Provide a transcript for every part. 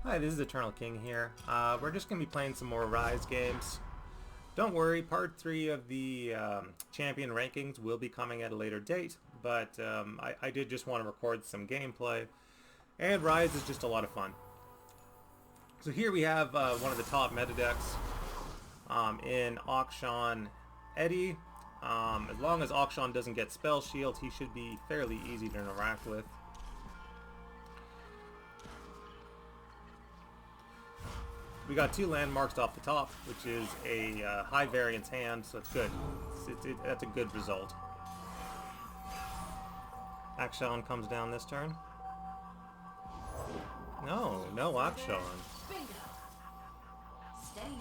Hi, this is Eternal King here. We're just going to be playing some more Ryze games. Don't worry, part 3 of the champion rankings will be coming at a later date, but I did just want to record some gameplay, and Ryze is just a lot of fun. So here we have one of the top meta decks in Akshan Eddy. As long as Akshan doesn't get Spell Shield, he should be fairly easy to interact with. We got 2 landmarks off the top, which is a high variance hand, so it's good. That's a good result. Akshan comes down this turn. No Akshan.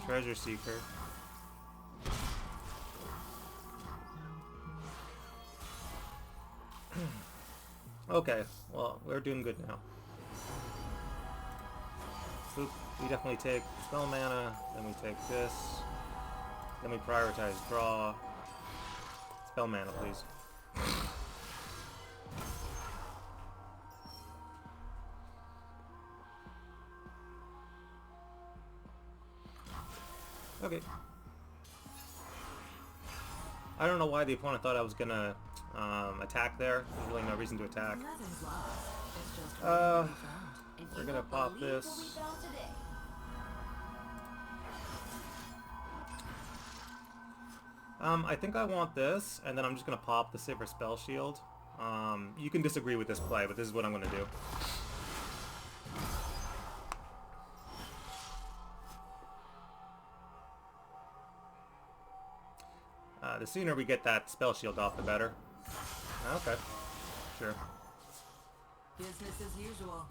Treasure Seeker. Okay, well, we're doing good now. So we definitely take spell mana, then we take this, then we prioritize draw. Spell mana, please. Okay. I don't know why the opponent thought I was gonna attack there. There's really no reason to attack. We're gonna pop this. I think I want this, and then I'm just gonna pop the Silver Spell Shield. You can disagree with this play, but this is what I'm gonna do. The sooner we get that Spell Shield off, the better. Okay, sure. Business as usual.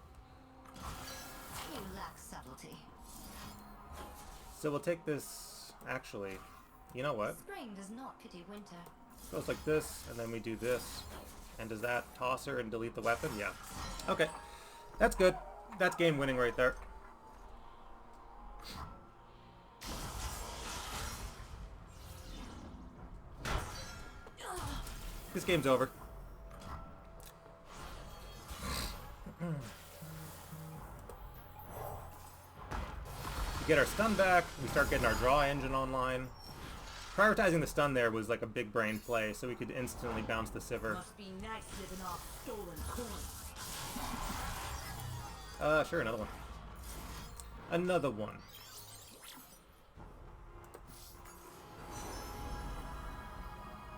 You lack subtlety. So we'll take this. Actually, you know what? Spring does not pity winter. Goes like this, and then we do this. And does that toss her and delete the weapon? Yeah. Okay, that's good. That's game winning right there. This game's over. We get our stun back, we start getting our draw engine online. Prioritizing the stun there was like a big brain play, so we could instantly bounce the Sivir. Must be nice living off stolen coins. Sure, another one. Another one.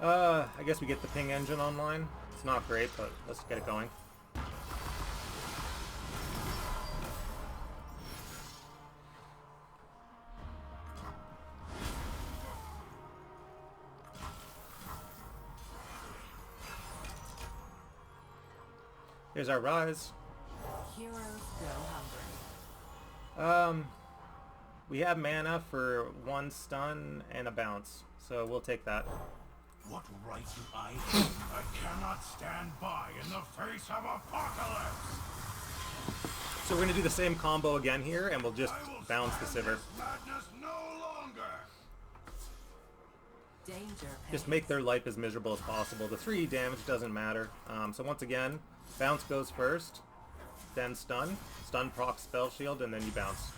I guess we get the ping engine online. It's not great, but let's get it going. Here's our Ryze. Heroes go hungry. We have mana for 1 stun and a bounce, so we'll take that. What right do I have? I cannot stand by in the face of apocalypse! So we're gonna do the same combo again here, and we'll just bounce the Sivir. Madness no longer! Danger. Just make their life as miserable as possible. The 3 damage doesn't matter. So once again, bounce goes first, then stun. Stun procs Spell Shield, and then you bounce.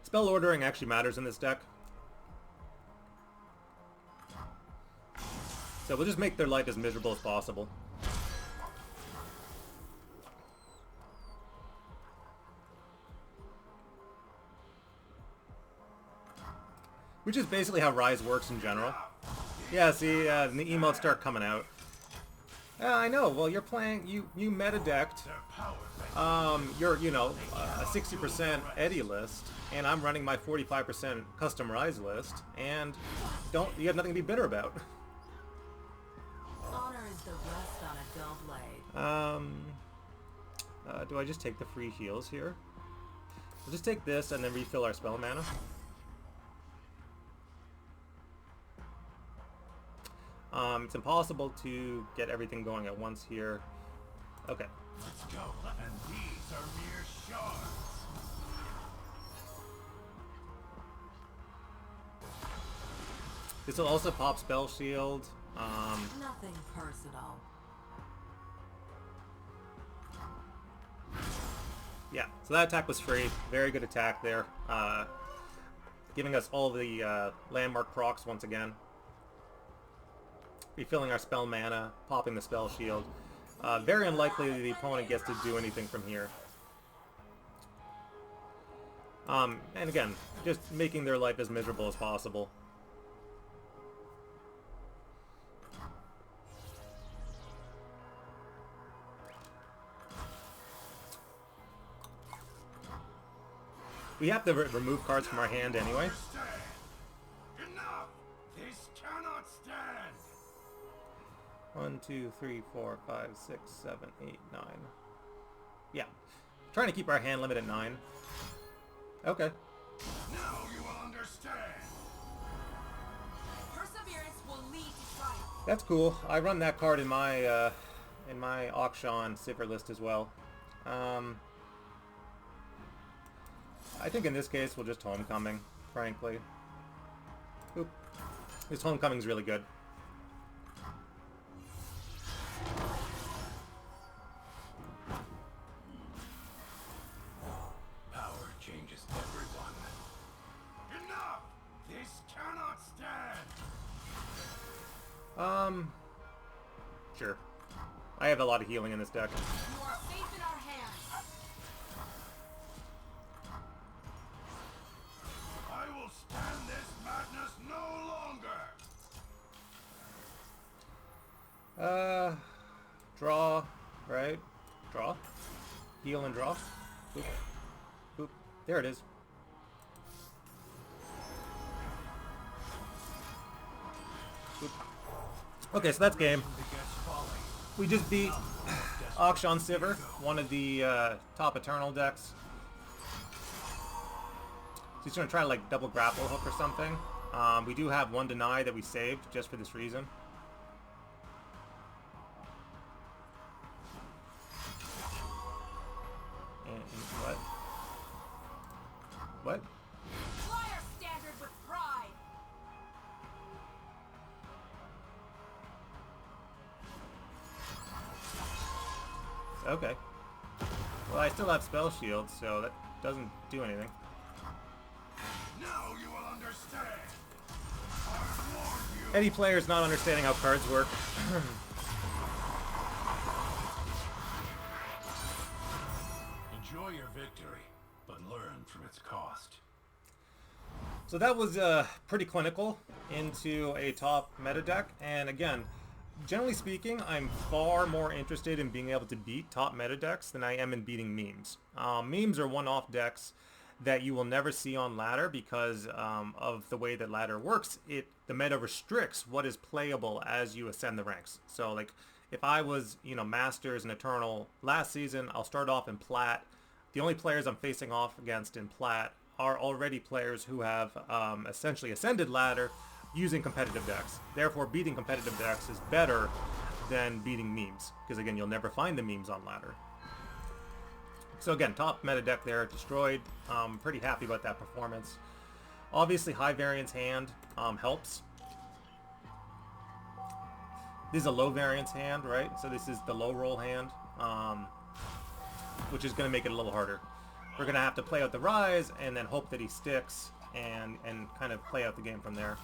Spell ordering actually matters in this deck. So we'll just make their life as miserable as possible. Which is basically how Ryze works in general. Yeah, see, the emotes start coming out. I know, well you're playing, you meta-decked, you're, you know, a 60% Eddy list, and I'm running my 45% custom Ryze list, and you have nothing to be bitter about. Honor is the rust on a dull blade. Do I just take the free heals here? We'll just take this and then refill our spell mana. It's impossible to get everything going at once here. Okay. Let's go, and these are mere shards. This will also pop Spell Shield. Nothing personal. Yeah, so that attack was free. Very good attack there. Giving us all the landmark procs once again. Refilling our spell mana, popping the spell shield. Very unlikely the opponent gets to do anything from here. And again, just making their life as miserable as possible. We have to remove cards from our hand anyway. Enough! This cannot stand! 1, 2, 3, 4, 5, 6, 7, 8, 9. Yeah. Trying to keep our hand limit at 9. Okay. Now you will understand! Perseverance will lead to triumph. That's cool. I run that card in my auction Sivir list as well. I think in this case we'll just Homecoming, frankly. Oop. This Homecoming's really good. Power changes everyone. Enough! This cannot stand! Sure. I have a lot of healing in this deck. You are safe in our hands. I will stand this madness no longer! Draw, right? Draw? Heal and draw? Boop. Boop. There it is. Boop. Okay, so that's game. We just beat Auction Sivir, one of the top Eternal decks. So he's going to try to like double grapple hook or something. We do have one deny that we saved just for this reason. And what? What? Fly our standard with pride. Okay. Well, I still have spell shield, so that doesn't do anything. Now you will understand! I warned you! Any player's not understanding how cards work. Enjoy your victory, but learn from its cost. So that was pretty clinical into a top meta deck, and again, generally speaking, I'm far more interested in being able to beat top meta decks than I am in beating memes. Memes are one-off decks that you will never see on ladder because of the way that ladder works. The meta restricts what is playable as you ascend the ranks. So like if I was, Masters and Eternal last season, I'll start off in Plat. The only players I'm facing off against in Plat are already players who have essentially ascended ladder using competitive decks. Therefore, beating competitive decks is better than beating memes, because again, you'll never find the memes on ladder. So again, top meta deck there, destroyed. Pretty happy about that performance. Obviously, high variance hand helps. This is a low variance hand, right? So this is the low roll hand, which is going to make it a little harder. We're going to have to play out the Ryze and then hope that he sticks and kind of play out the game from there.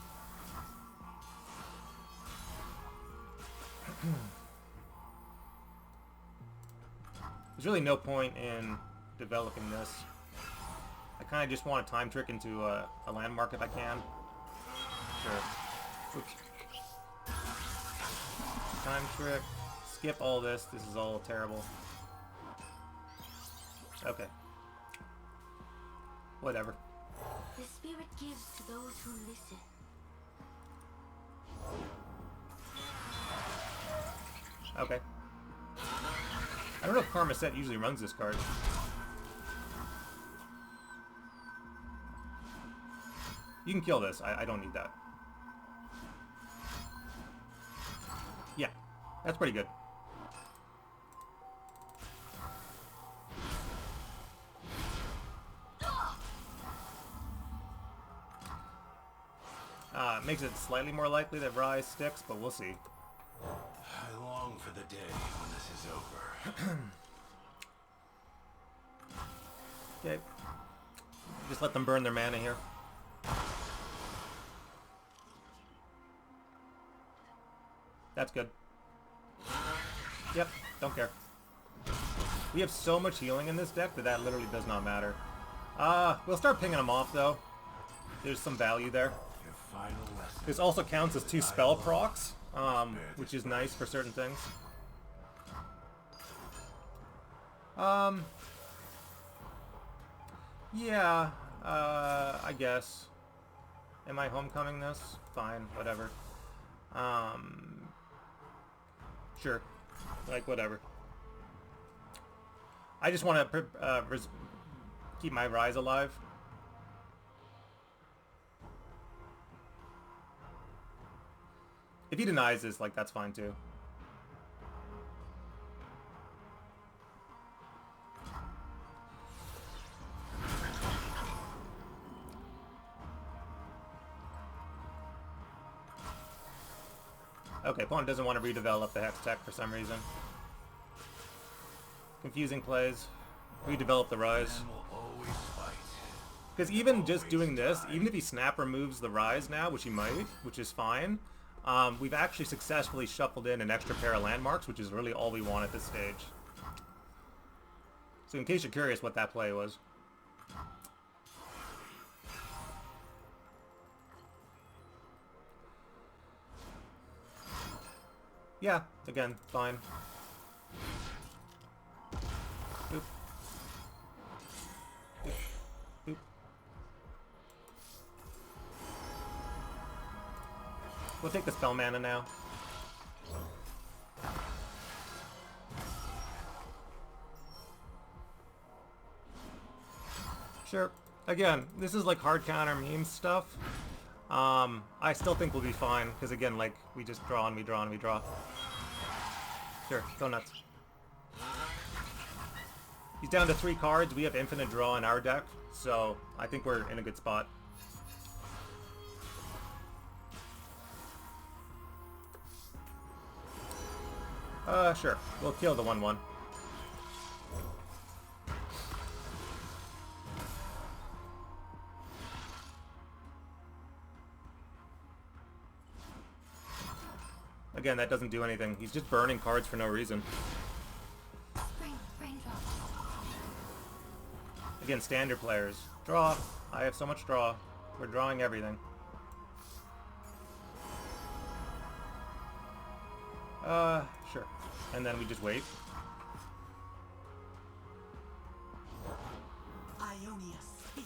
There's really no point in developing this. I kind of just want to time trick into a landmark if I can. Sure. Oops. Time trick. Skip all this. This is all terrible. Okay. Whatever. The spirit gives to those who listen. Okay. I don't know if Karma Set usually runs this card. You can kill this. I don't need that. Yeah. That's pretty good. Makes it slightly more likely that Ryze sticks, but we'll see. I long for the day when this is over. Okay. Just let them burn their mana here. That's good. Yep, don't care. We have so much healing in this deck that literally does not matter. We'll start pinging them off, though. There's some value there. This also counts as 2 spell procs, which is nice for certain things. Yeah, I guess. Am I homecoming this? Fine, whatever. Sure. Like, whatever. I just want to keep my Ryze alive. If he denies this, like, that's fine too. Okay, opponent doesn't want to redevelop the Hex Tech for some reason. Confusing plays. Redevelop the Ryze. Because even just doing this, even if he snap removes the Ryze now, which he might, which is fine, we've actually successfully shuffled in an extra pair of landmarks, which is really all we want at this stage. So in case you're curious what that play was. Yeah, again, fine. Boop. Boop. Boop. We'll take the spell mana now. Sure. Again, this is like hard counter meme stuff. I still think we'll be fine, because again, like, we just draw and we draw and we draw. Sure, go nuts. He's down to 3 cards. We have infinite draw in our deck, so I think we're in a good spot. Sure. We'll kill the 1/1. Again, that doesn't do anything. He's just burning cards for no reason. Again, standard players. Draw. I have so much draw. We're drawing everything. Sure. And then we just wait.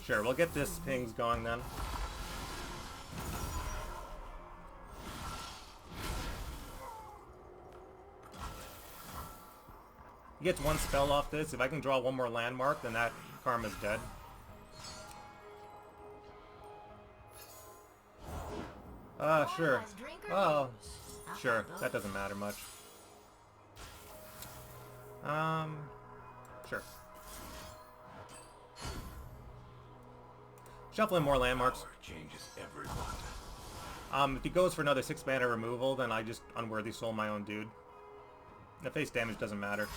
Sure, we'll get this pings going then. He gets 1 spell off this. If I can draw 1 more landmark, then that karma's dead. Sure. Well, sure. That doesn't matter much. Sure. Shuffling more landmarks. If he goes for another 6 mana removal, then I just unworthy soul my own dude. The face damage doesn't matter.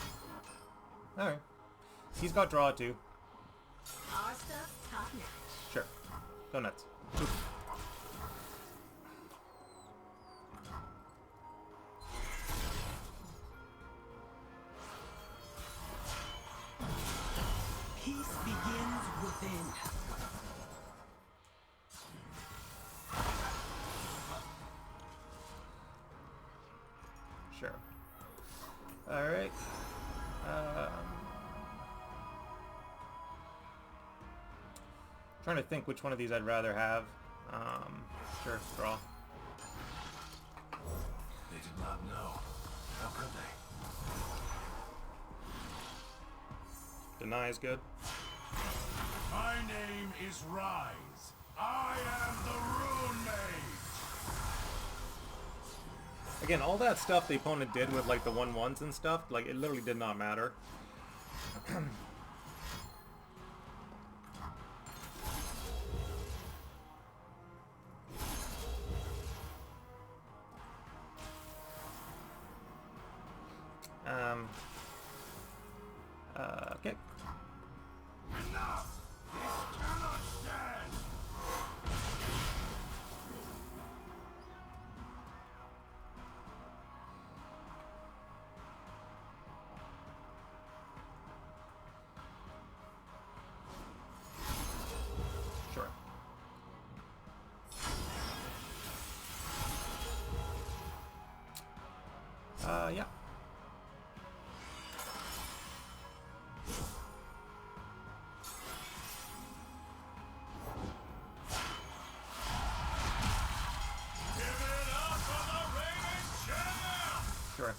Alright. He's got draw too. Our stuff's top notch. Sure. Go nuts. Oof. Peace begins within. Sure. Alright. Trying to think which one of these I'd rather have. Sure, draw. They did not know. How could they? Deny is good. My name is Ryze. I am the Rune Mage. Again, all that stuff the opponent did with like the 1/1s and stuff, like it literally did not matter. Okay. Enough! Yeah. Sure.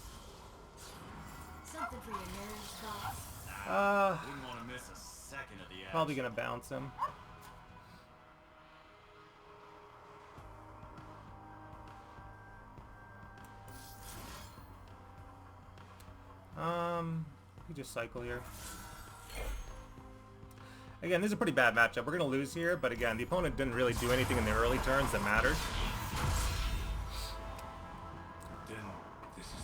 Something for your nerves, boss. Wouldn't want to miss a second of the action. Probably gonna bounce him. You just cycle here. Again, this is a pretty bad matchup. We're gonna lose here, but again, the opponent didn't really do anything in the early turns that mattered. Then this is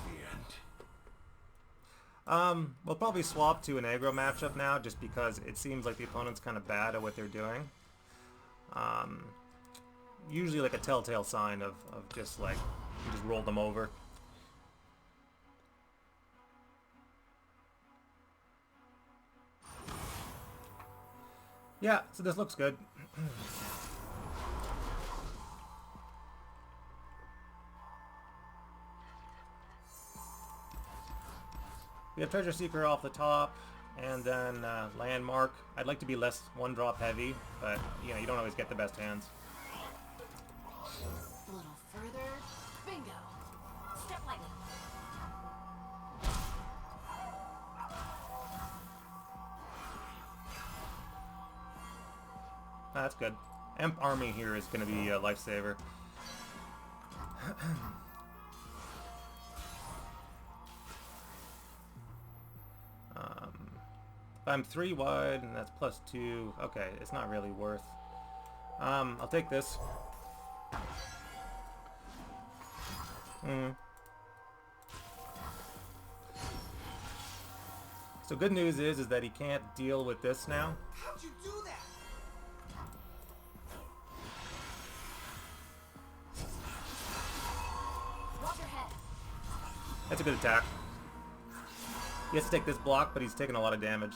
the end. We'll probably swap to an aggro matchup now, just because it seems like the opponent's kind of bad at what they're doing. Usually like a telltale sign of just like, you just roll them over. Yeah, so this looks good. We have Treasure Seeker off the top, and then Landmark. I'd like to be less one-drop heavy, but you know, you don't always get the best hands. A little further. Bingo. Step lightly. That's good. Imp Army here is going to be a lifesaver. If I'm 3 wide, and that's +2. Okay, it's not really worth. I'll take this. So good news is that he can't deal with this now. How'd you do that? Watch your head. That's a good attack. He has to take this block, but he's taking a lot of damage.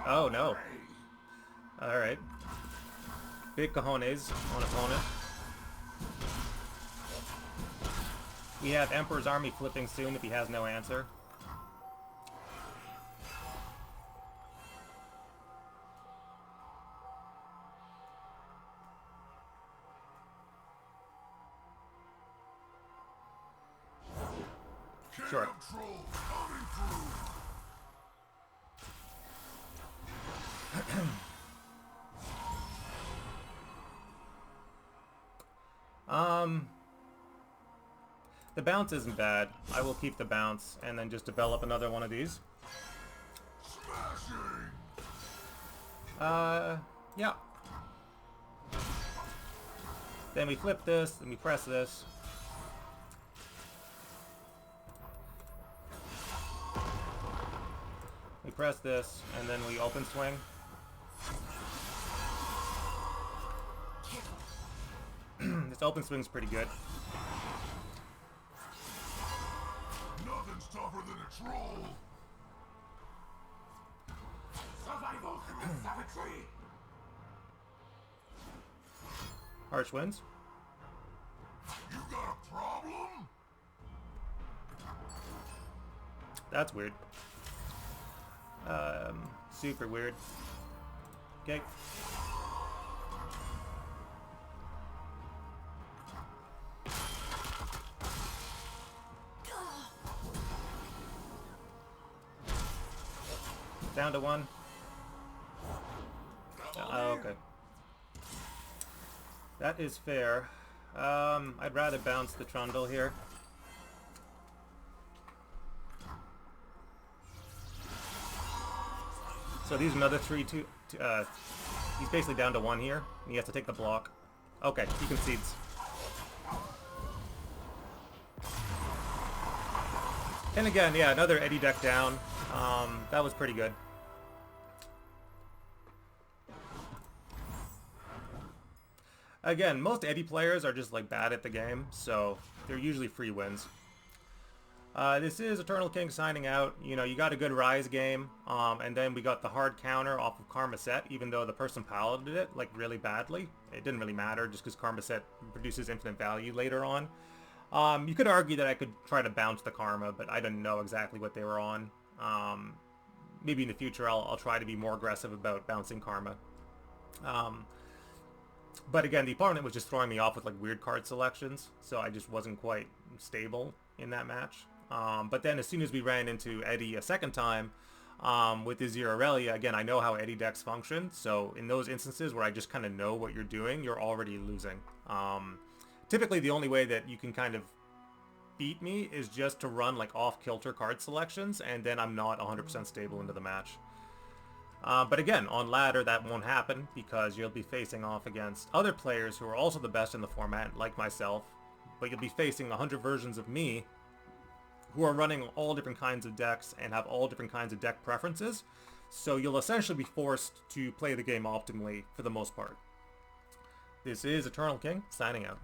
Oh no. Alright. Big cojones on opponent. We have Emperor's Army flipping soon if he has no answer. Sure. The bounce isn't bad. I will keep the bounce and then just develop another one of these. Yeah. Then we flip this, then we press this. We press this, and then we open swing. This open swing's pretty good. Nothing's tougher than a troll. Survival through savagery. Harsh wins. You got a problem? That's weird. Super weird. Okay. Down to 1. Oh, okay. That is fair. I'd rather bounce the Trundle here. So these are another 3, 2, he's basically down to 1 here. And he has to take the block. Okay, he concedes. And again, yeah, another Eddie deck down. That was pretty good. Again, most Eddie players are just like bad at the game, so they're usually free wins. This is Eternal King signing out. You know, you got a good Ryze game, and then we got the hard counter off of Karmaset, even though the person piloted it, like, really badly. It didn't really matter, just because Karmaset produces infinite value later on. You could argue that I could try to bounce the karma, but I didn't know exactly what they were on. Maybe in the future I'll try to be more aggressive about bouncing karma. But again, the opponent was just throwing me off with like weird card selections, so I just wasn't quite stable in that match. But then as soon as we ran into Eddie a second time, with the Zero Aurelia, again, I know how Eddie decks function, so in those instances where I just kind of know what you're doing, you're already losing. Typically, the only way that you can kind of beat me is just to run like off-kilter card selections, and then I'm not 100% stable into the match. But again, on ladder, that won't happen because you'll be facing off against other players who are also the best in the format, like myself, but you'll be facing 100 versions of me who are running all different kinds of decks and have all different kinds of deck preferences, so you'll essentially be forced to play the game optimally for the most part. This is Eternal King, signing out.